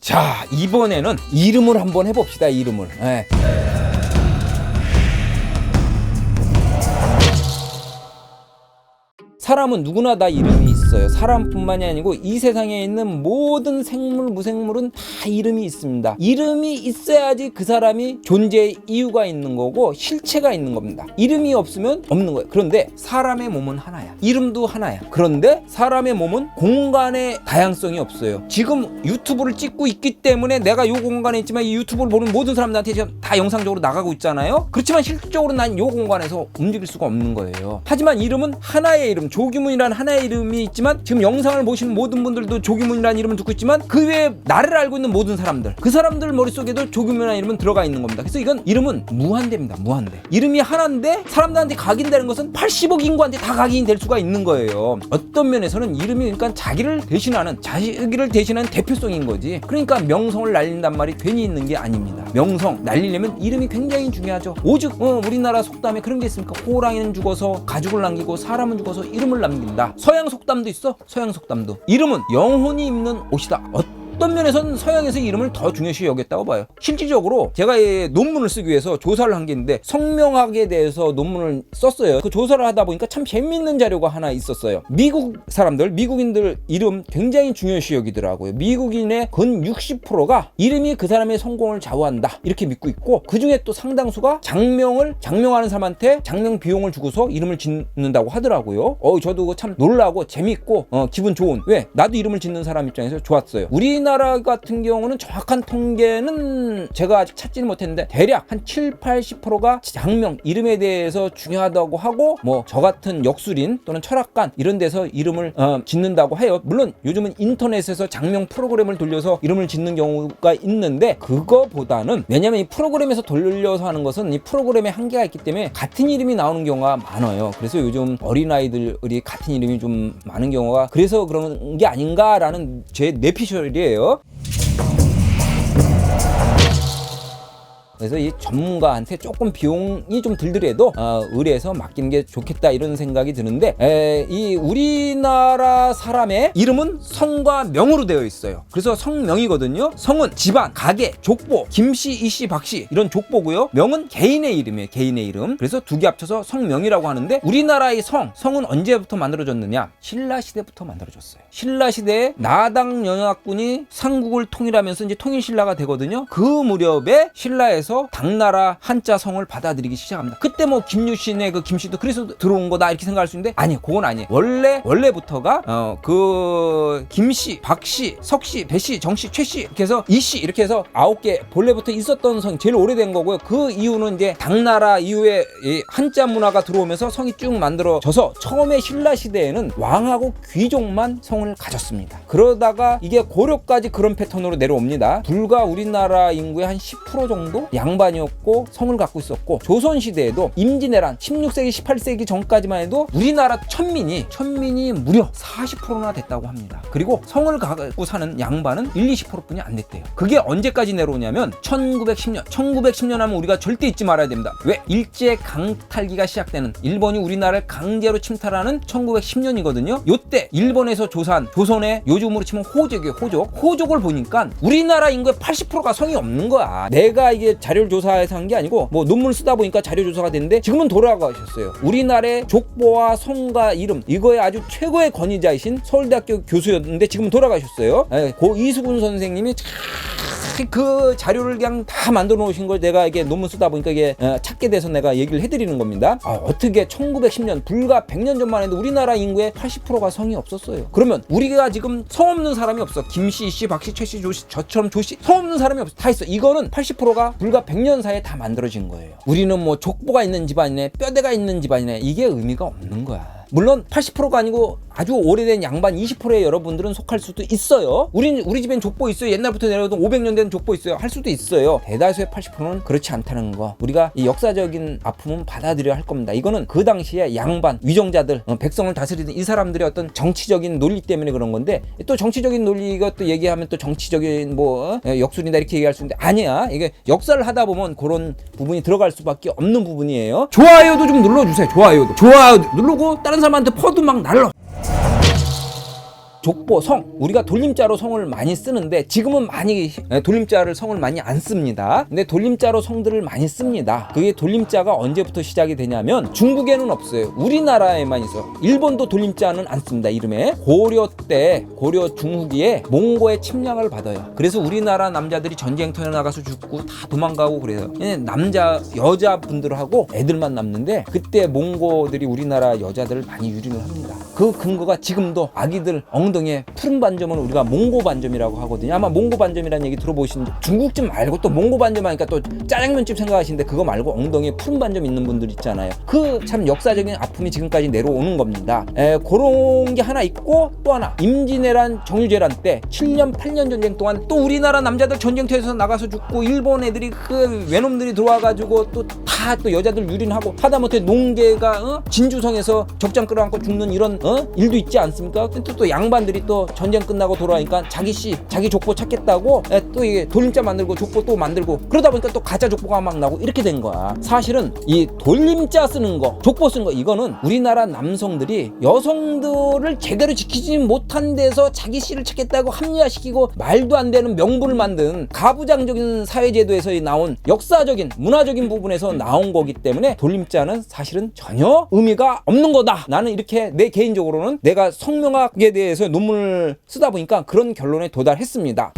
자, 이번에는 이름을 한번 해봅시다. 이름을. 네. 사람은 누구나 다 이름이 있어요. 사람뿐만이 아니고 이 세상에 있는 모든 생물, 무생물은 다 이름이 있습니다. 이름이 있어야지 그 사람이 존재의 이유가 있는 거고 실체가 있는 겁니다. 이름이 없으면 없는 거예요. 그런데 사람의 몸은 하나야. 이름도 하나야. 그런데 사람의 몸은 공간의 다양성이 없어요. 지금 유튜브를 찍고 있기 때문에 내가 이 공간에 있지만 이 유튜브를 보는 모든 사람들한테 지금 다 영상적으로 나가고 있잖아요. 그렇지만 실질적으로 난 이 공간에서 움직일 수가 없는 거예요. 하지만 이름은 하나의 이름, 조기문이라는 하나의 이름이 있지만 지금 영상을 보시는 모든 분들도 조기문이라는 이름을 듣고 있지만 그 외에 나를 알고 있는 모든 사람들, 그 사람들 머릿속에도 조기문이라는 이름은 들어가 있는 겁니다. 그래서 이건 이름은 무한대입니다. 무한대. 이름이 하나인데 사람들한테 각인되는 것은 80억 인구한테 다 각인이 될 수가 있는 거예요. 어떤 면에서는 이름이 그러니까 자기를 대신하는, 자기를 대신하는 대표성인 거지. 그러니까 명성을 날린단 말이 괜히 있는 게 아닙니다. 명성 날리려면 이름이 굉장히 중요하죠. 오죽 우리나라 속담에 그런 게 있습니까? 호랑이는 죽어서 가죽을 남기고 사람은 죽어서 이름을 남긴다. 서양 속담도 있어. 서양 속담도. 이름은 영혼이 입는 옷이다. 어떤 면에서는 서양에서 이름을 더 중요시 여겼다고 봐요. 실질적으로 제가 논문을 쓰기 위해서 조사를 한 게 있는데 성명학에 대해서 논문을 썼어요. 그 조사를 하다 보니까 참 재밌는 자료가 하나 있었어요. 미국 사람들, 미국인들 이름 굉장히 중요시 여기더라고요. 미국인의 근 60%가 이름이 그 사람의 성공을 좌우한다 이렇게 믿고 있고, 그 중에 또 상당수가 장명하는 사람한테 장명 비용을 주고서 이름을 짓는다고 하더라고요. 저도 참 놀라고 재밌고 기분 좋은, 왜? 나도 이름을 짓는 사람 입장에서 좋았어요. 우리나라 같은 경우는 정확한 통계는 제가 아직 찾지는 못했는데 대략 한 70-80%가 장명, 이름에 대해서 중요하다고 하고, 뭐 저 같은 역술인 또는 철학관 이런 데서 이름을 짓는다고 해요. 물론 요즘은 인터넷에서 장명 프로그램을 돌려서 이름을 짓는 경우가 있는데, 그거보다는 왜냐면 이 프로그램에서 돌려서 하는 것은 이 프로그램에 한계가 있기 때문에 같은 이름이 나오는 경우가 많아요. 그래서 요즘 어린아이들이 같은 이름이 좀 많은 경우가 그래서 그런 게 아닌가라는 제 내피셜이에요. 그래서 이 전문가한테 조금 비용이 좀 들더라도 의뢰해서 맡기는 게 좋겠다 이런 생각이 드는데, 이 우리나라 사람의 이름은 성과 명으로 되어 있어요. 그래서 성명이거든요. 성은 집안, 가게, 족보, 김씨, 이씨, 박씨 이런 족보고요. 명은 개인의 이름이에요. 개인의 이름. 그래서 두 개 합쳐서 성명이라고 하는데, 우리나라의 성은 언제부터 만들어졌느냐? 신라시대부터 만들어졌어요. 신라시대에 나당 연합군이 삼국을 통일하면서 이제 통일신라가 되거든요. 그 무렵에 신라에서 당나라 한자 성을 받아들이기 시작합니다. 그때 뭐 김유신의 그 김씨도 그래서 들어온 거다 이렇게 생각할 수 있는데, 아니, 그건 아니에요. 원래부터가 그 김씨, 박씨, 석씨, 배씨, 정씨, 최씨 이렇게 해서 이씨 이렇게 해서 9개 본래부터 있었던 성이 제일 오래된 거고요. 그 이유는 이제 당나라 이후에 이 한자 문화가 들어오면서 성이 쭉 만들어져서 처음에 신라 시대에는 왕하고 귀족만 성을 가졌습니다. 그러다가 이게 고려까지 그런 패턴으로 내려옵니다. 불과 우리나라 인구의 한 10% 정도 양반이었고 성을 갖고 있었고, 조선시대에도 임진왜란 16세기 18세기 전까지만 해도 우리나라 천민이 무려 40%나 됐다고 합니다. 그리고 성을 갖고 사는 양반은 1-20%뿐이 안 됐대요. 그게 언제까지 내려오냐면 1910년 하면 우리가 절대 잊지 말아야 됩니다. 왜? 일제 강탈기가 시작되는, 일본이 우리나라를 강제로 침탈하는 1910년이거든요. 요때 일본에서 조사한 조선의 요즘으로 치면 호족이에요. 호족을 보니까 우리나라 인구의 80%가 성이 없는 거야. 내가 이게 자료를 조사해서 한 게 아니고 뭐 논문을 쓰다 보니까 자료 조사가 됐는데, 지금은 돌아가셨어요. 우리나라의 족보와 성과 이름 이거에 아주 최고의 권위자이신 서울대학교 교수였는데 지금은 돌아가셨어요. 고 이수근 선생님이 그 자료를 그냥 다 만들어 놓으신 걸 내가 이게 논문 쓰다 보니까 이게 찾게 돼서 내가 얘기를 해드리는 겁니다. 어떻게 1910년 불과 100년 전만 해도 우리나라 인구의 80%가 성이 없었어요. 그러면 우리가 지금 성 없는 사람이 없어. 김씨, 이씨, 박씨, 최씨, 조씨, 저처럼 조씨, 성 없는 사람이 없어. 다 있어. 이거는 80%가 불과 100년 사이에 다 만들어진 거예요. 우리는 뭐 족보가 있는 집안이네, 뼈대가 있는 집안이네, 이게 의미가 없는 거야. 물론 80%가 아니고 아주 오래된 양반 20%의 여러분들은 속할 수도 있어요. 우리 집엔 족보 있어요. 옛날부터 내려오던 500년 된 족보 있어요. 할 수도 있어요. 대다수의 80%는 그렇지 않다는 거, 우리가 이 역사적인 아픔은 받아들여야 할 겁니다. 이거는 그 당시에 양반, 위정자들, 백성을 다스리던 이 사람들의 어떤 정치적인 논리 때문에 그런 건데, 또 정치적인 논리가 또 얘기하면 또 정치적인 뭐 역술이다 이렇게 얘기할 수 있는데, 아니야. 이게 역사를 하다 보면 그런 부분이 들어갈 수밖에 없는 부분이에요. 좋아요도 좀 눌러주세요. 좋아요 누르고 다른 사람한테 퍼도 막 날라. 족보, 성, 우리가 돌림자로 성을 많이 쓰는데 지금은 많이 돌림자를 성을 많이 안 씁니다. 근데 돌림자로 성들을 많이 씁니다. 그게 돌림자가 언제부터 시작이 되냐면 중국에는 없어요. 우리나라에만 있어. 일본도 돌림자는 안 씁니다. 이름에 고려 때, 고려 중후기에 몽고의 침략을 받아요. 그래서 우리나라 남자들이 전쟁터에 나가서 죽고 다 도망가고 그래요. 여자분들하고 애들만 남는데 그때 몽고들이 우리나라 여자들을 많이 유린을 합니다. 그 근거가 지금도 아기들 엉덩이에 푸른 반점은 우리가 몽고 반점이라고 하거든요. 아마 몽고 반점이라는 얘기 들어보신 중국집 말고 또 몽고 반점 하니까 또 짜장면집 생각하시는데 그거 말고 엉덩이에 푸른 반점 있는 분들 있잖아요. 그 참 역사적인 아픔이 지금까지 내려오는 겁니다. 그런 게 하나 있고 또 하나 임진왜란 정유재란 때 7년 8년 전쟁 동안 또 우리나라 남자들 전쟁터에서 나가서 죽고 일본 애들이 그 외놈들이 들어와가지고 또 다 또 여자들 유린하고 하다못해 농계가 진주성에서 적장 끌어안고 죽는 이런 일도 있지 않습니까? 또 양반들이 또 전쟁 끝나고 돌아오니까 자기 족보 찾겠다고 또 이게 돌림자 만들고 족보 또 만들고 그러다 보니까 또 가짜 족보가 막 나고 이렇게 된 거야. 사실은 이 돌림자 쓰는 거, 족보 쓰는 거 이거는 우리나라 남성들이 여성들을 제대로 지키지 못한 데서 자기 씨를 찾겠다고 합리화시키고 말도 안 되는 명분을 만든 가부장적인 사회제도에서 나온 역사적인 문화적인 부분에서 나온 거기 때문에 돌림자는 사실은 전혀 의미가 없는 거다. 나는 이렇게 내 개인적으로는 내가 성명학에 대해서 논문을 쓰다 보니까 그런 결론에 도달했습니다.